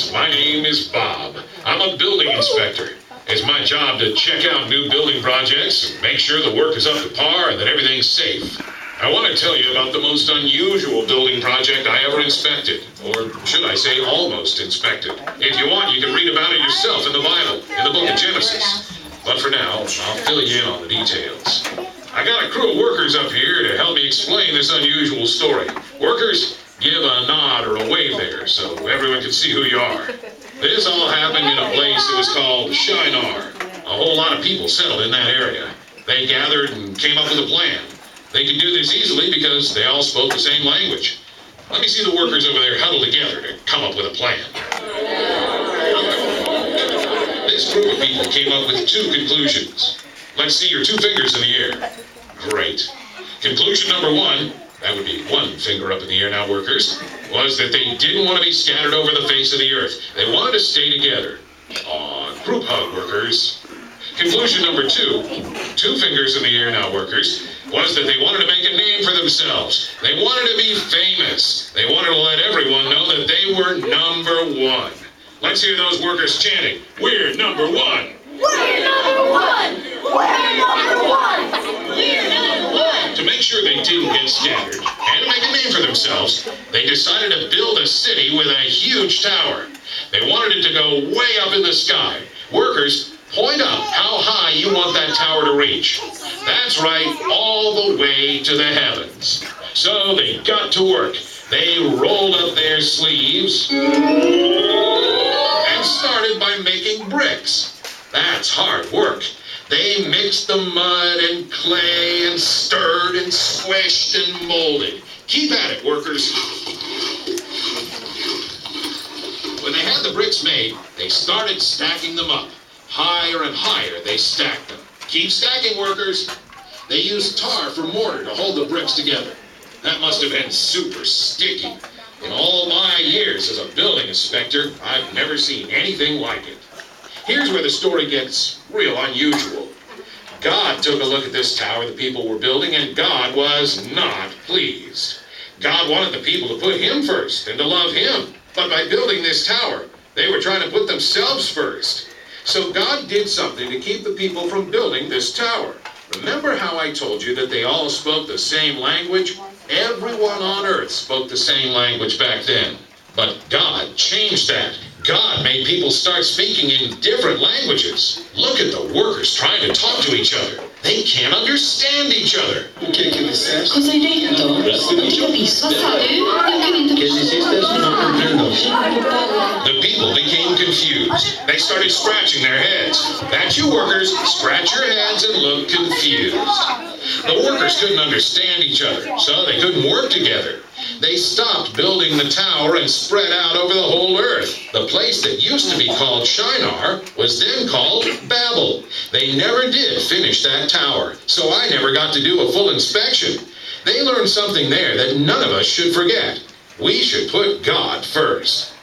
workers. My name is Bob. I'm a building inspector. It's my job to check out new building projects and make sure the work is up to par and that everything's safe. I want to tell you about the most unusual building project I ever inspected, or should I say almost inspected. If you want, you can read about it yourself in the Bible, in the book of Genesis. But for now, I'll fill you in on the details. I got a crew of workers up here to help me explain this unusual story. Workers, give a nod or a wave there so everyone can see who you are. This all happened in a place that was called Shinar. A whole lot of people settled in that area. They gathered and came up with a plan. They could do this easily because they all spoke the same language. Let me see the workers over there huddle together to come up with a plan. This group of people came up with two conclusions. Let's see your two fingers in the air. Great. Conclusion number one, that would be one finger up in the air now, workers, was that they didn't want to be scattered over the face of the earth. They wanted to stay together. Aw, group hug, workers. Conclusion number two fingers in the air now, workers, was that they wanted to make a name for themselves. They wanted to be famous. They wanted to let everyone know that they were number one. Let's hear those workers chanting, "We're number one! We're number one! We're number one! We're number one!" To make sure they didn't get scattered, and to make a name for themselves, they decided to build a city with a huge tower. They wanted it to go way up in the sky. Workers, point up how high you want that tower to reach. That's right, all the way to the heavens. So they got to work. They rolled up their sleeves and started by making bricks. That's hard work. They mixed the mud and clay and stirred and squished and molded. Keep at it, workers. When they had the bricks made, they started stacking them up. Higher and higher they stacked them. Keep stacking, workers. They used tar for mortar to hold the bricks together. That must have been super sticky. In all my years as a building inspector, I've never seen anything like it. Here's where the story gets real unusual. God took a look at this tower the people were building, and God was not pleased. God wanted the people to put Him first and to love Him. But by building this tower, they were trying to put themselves first. So God did something to keep the people from building this tower. Remember how I told you that they all spoke the same language? Everyone on earth spoke the same language back then. But God changed that. God made people start speaking in different languages. Look at the workers trying to talk to each other. They can't understand each other. Cosa hai detto? Non ti capisco. The people became confused. They started scratching their heads. That's you, workers. Scratch your heads and look confused. The workers couldn't understand each other, so they couldn't work together. They stopped building the tower and spread out over the whole earth. The place that used to be called Shinar was then called Babel. They never did finish that tower, so I never got to do a full inspection. They learned something there that none of us should forget. We should put God first.